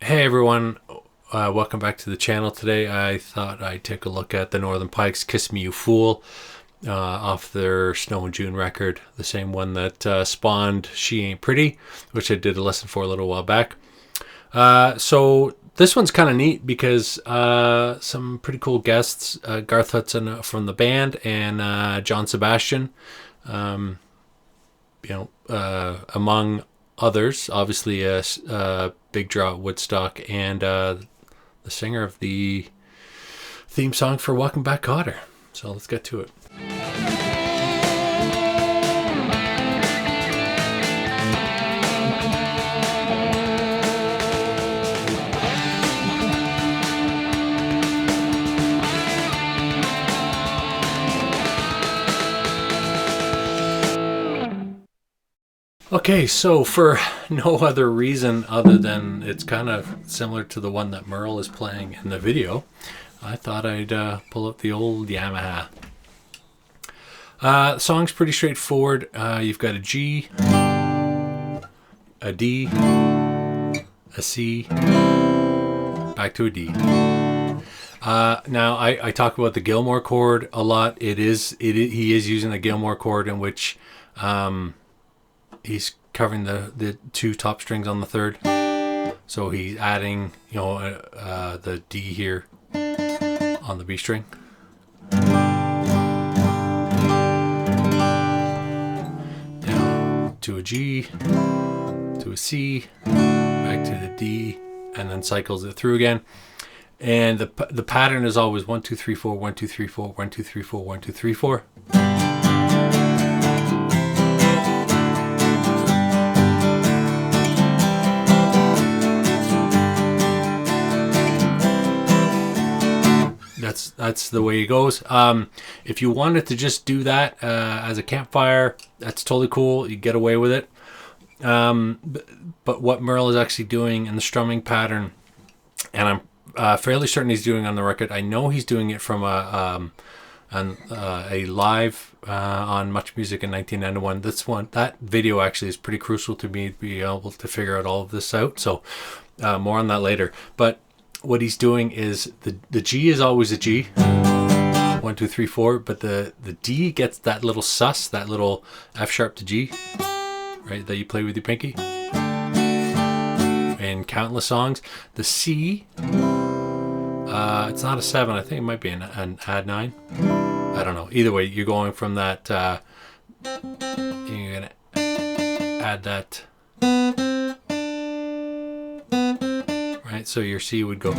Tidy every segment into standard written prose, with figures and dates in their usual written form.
Hey everyone, welcome back to the channel. Today I thought I'd take a look at the Northern Pikes Kiss Me You Fool off their Snow in June record, the same one that spawned She Ain't Pretty, which I did a lesson for a little while back. So this one's kind of neat because some pretty cool guests, Garth Hudson from the band and John Sebastian, among others, obviously a big draw at Woodstock, and the singer of the theme song for Welcome Back Kotter. So let's get to it. Okay, so for no other reason other than it's kind of similar to the one that Merle is playing in the video, I thought I'd pull up the old Yamaha. The song's pretty straightforward. You've got a G, a D, a C, back to a D. Now I talk about the Gilmore chord a lot. He is using the Gilmore chord in which he's covering the two top strings on the third, so he's adding the D here on the B string, down to a G, to a C, back to the D, and then cycles it through again. And the pattern is always 1 2 3 4 1 2 3 4 1 2 3 4 1 2 3 4. That's the way it goes. If you wanted to just do that as a campfire, that's totally cool. You get away with it. But what Merle is actually doing in the strumming pattern, and I'm fairly certain he's doing on the record. I know he's doing it from a live on Much Music in 1991. That video actually is pretty crucial to me to be able to figure out all of this out. So more on that later. But what he's doing is the G is always a G, 1 2 3 4, but the D gets that little sus, that little F sharp to G, right, that you play with your pinky in countless songs. The C, it's not a 7, I think it might be an add 9, I don't know. Either way, you're going from that, you're gonna add that, right? So your C would go,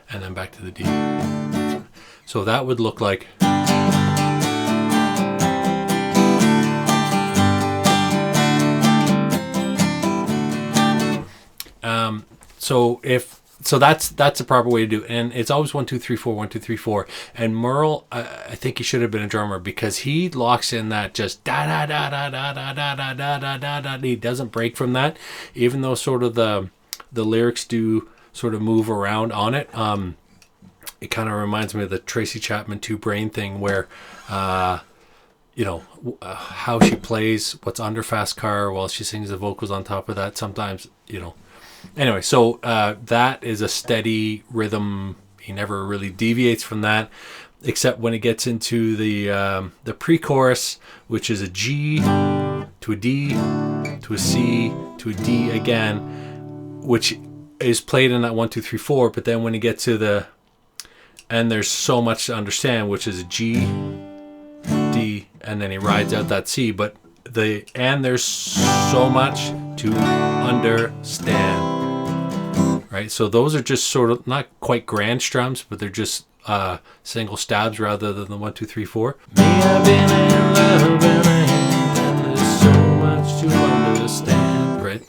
and then back to the D. So that would look like, so that's the proper way to do it. And it's always 1 2 3 4 1 2 3 4. And Merle, I think he should have been a drummer because he locks in that just da da da da da da da da da da da da. He doesn't break from that, even though sort of the lyrics do sort of move around on it. It kind of reminds me of the Tracy Chapman Two Brain thing, where how she plays What's Under Fast Car while she sings the vocals on top of that. Sometimes, Anyway, so that is a steady rhythm. He never really deviates from that, except when it gets into the pre-chorus, which is a G to a D to a C to a D again, which is played in that 1 2 3 4. But then when you get to and there's so much to understand, which is a G, D, and then he rides out that C. But there's so much to understand. Right, so those are just sort of not quite grand strums, but they're just single stabs rather than the 1 2 3 4. Me, I've been in love and there's so much to understand. Right.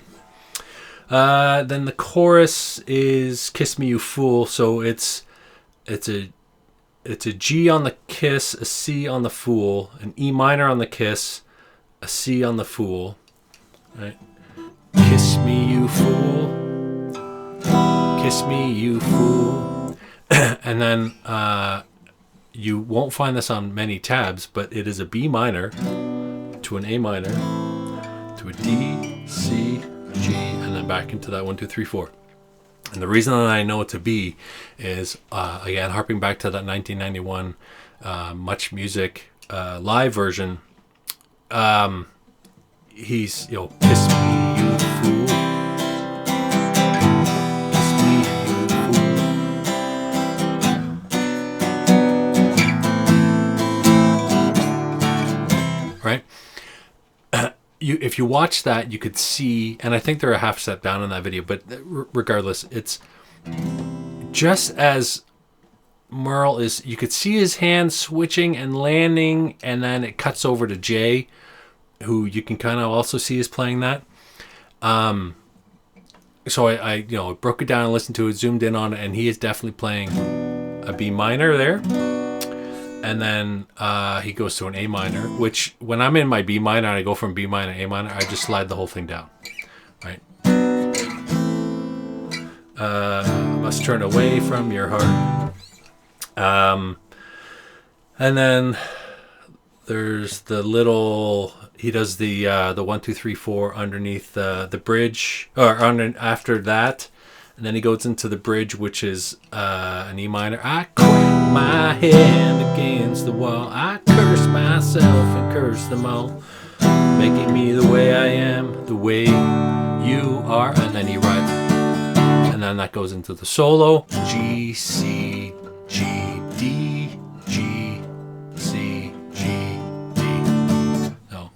Then the chorus is "Kiss Me You Fool," so it's a G on the kiss, a C on the fool, an E minor on the kiss, a C on the fool. Right. Kiss me, you fool. Kiss me, you fool. And then you won't find this on many tabs, but it is a B minor to an A minor to a D, C, G, and then back into that 1, 2, 3, 4. And the reason that I know it to be is, again, harping back to that 1991 Much Music live version. He's, kiss me, you fool. Kiss me, you fool. Right? If you watch that, you could see, and I think they're a half step down in that video, but regardless, it's just as Merle is, you could see his hand switching and landing, and then it cuts over to Jay, who you can kind of also see is playing that. So I broke it down and listened to it, zoomed in on it, and he is definitely playing a B minor there. And then he goes to an A minor, which when I'm in my B minor and I go from B minor to A minor, I just slide the whole thing down. Right? Must turn away from your heart. And then there's the little, he does the 1, 2, 3, 4 underneath the bridge, or after that. And then he goes into the bridge, which is an E minor. I crack my head against the wall. I curse myself and curse them all, making me the way I am, the way you are. And then he writes, and then that goes into the solo. G, C, G, D, G, C, G, D. So.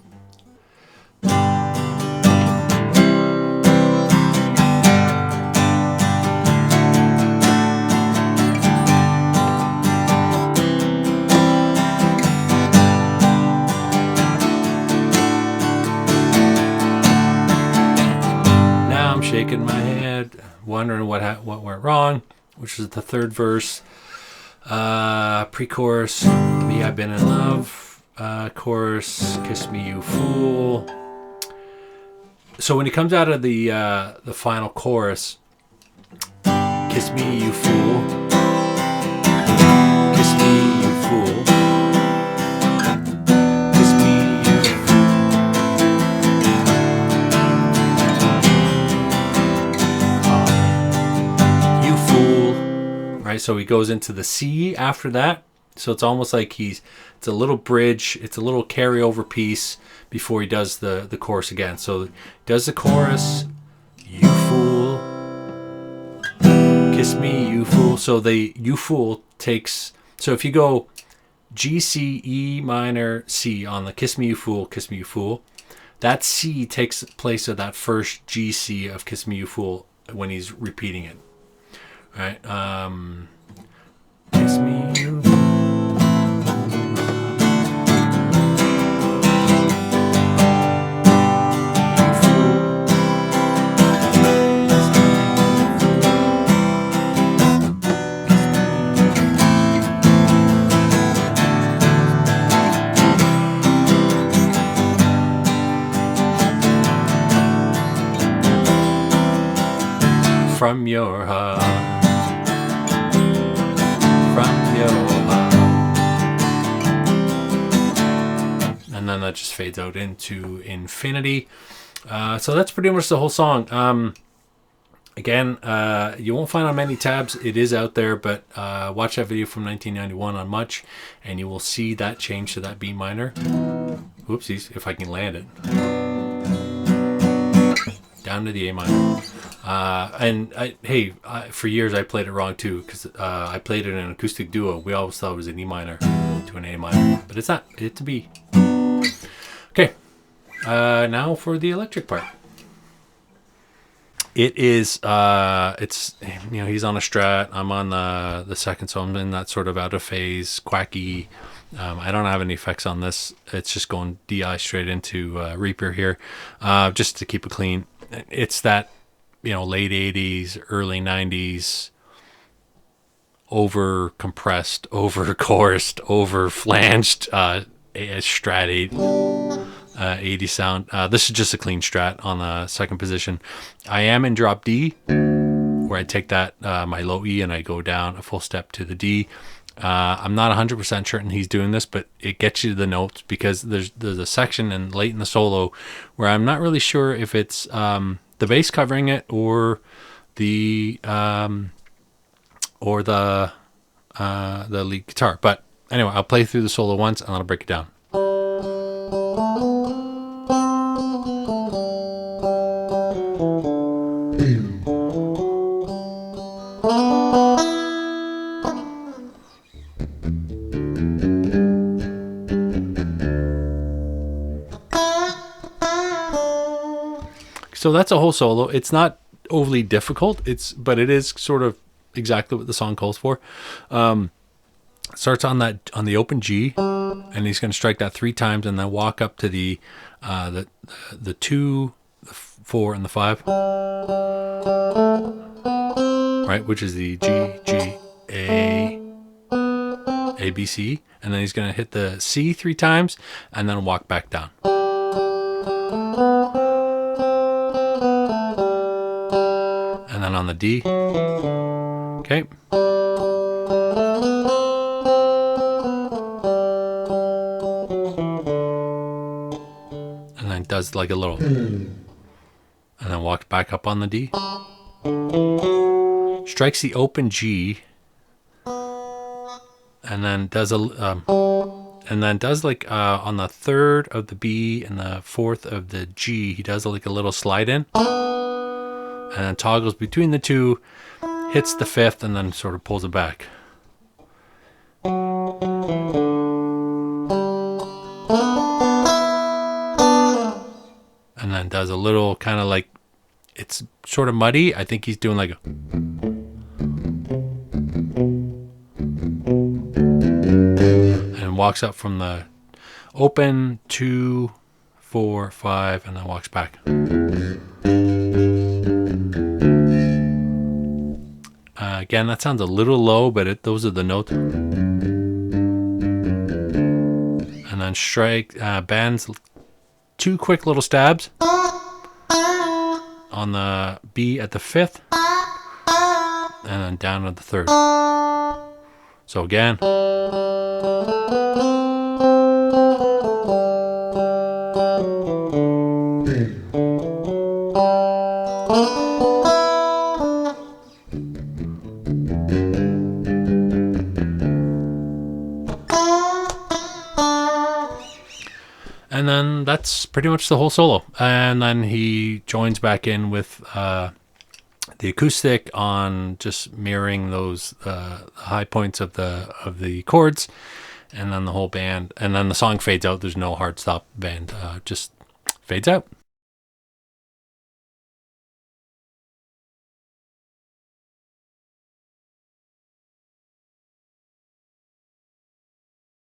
Shaking my head, wondering what went wrong, which is the third verse. Pre-chorus, me, I've been in love. Chorus, kiss me, you fool. So when he comes out of the final chorus, kiss me, you fool. Kiss me, you fool. Kiss me, you fool. Right, so he goes into the C after that. So it's almost like it's a little bridge, it's a little carryover piece before he does the chorus again. So he does the chorus, you fool, kiss me, you fool. So the you fool takes, so if you go G, C, E minor, C on the kiss me, you fool, that C takes place of that first G, C of kiss me, you fool when he's repeating it. Right, kiss me, you fool. From your heart. And then that just fades out into infinity. So that's pretty much the whole song. Again, you won't find on many tabs. It is out there, but watch that video from 1991 on Much, and you will see that change to that B minor. Whoopsies, if I can land it. Down to the A minor. For years I played it wrong too, because I played it in an acoustic duo. We always thought it was an E minor to an A minor, but it's not. It's a B. Okay, now for the electric part. It is, it's, he's on a Strat, I'm on the second, so I'm in that sort of out of phase, quacky. I don't have any effects on this. It's just going DI straight into Reaper here, just to keep it clean. It's that, late 80s, early 90s, over compressed, over chorused, over flanged Strat 80 sound. This is just a clean Strat on the second position. I am in drop D, where I take that my low E and I go down a full step to the D. I'm not 100% certain he's doing this, but it gets you the notes, because there's a section late in the solo where I'm not really sure if it's the bass covering it or the lead guitar. But anyway, I'll play through the solo once and I'll break it down. So that's a whole solo. It's not overly difficult. But it is sort of exactly what the song calls for. Starts on the open G, and he's going to strike that 3 times, and then walk up to the 2, the 4, and the 5. Right, which is the G, A, B, C, and then he's going to hit the C 3 times, and then walk back down. And then on the D, okay. And then does like a little, and then walks back up on the D. Strikes the open G, and then does like on the 3rd of the B and the 4th of the G, he does like a little slide in. And then toggles between the 2, hits the 5th, and then sort of pulls it back. And then does a little kind of like, it's sort of muddy. I think he's doing like a... And walks up from the open 2, 4, 5, and then walks back. Again, that sounds a little low, but those are the notes. And then strike, bands 2 quick little stabs on the B at the 5th, and then down at the 3rd. So again. And then that's pretty much the whole solo. And then he joins back in with the acoustic on just mirroring those high points of the chords, and then the whole band. And then the song fades out. There's no hard stop band. Just fades out.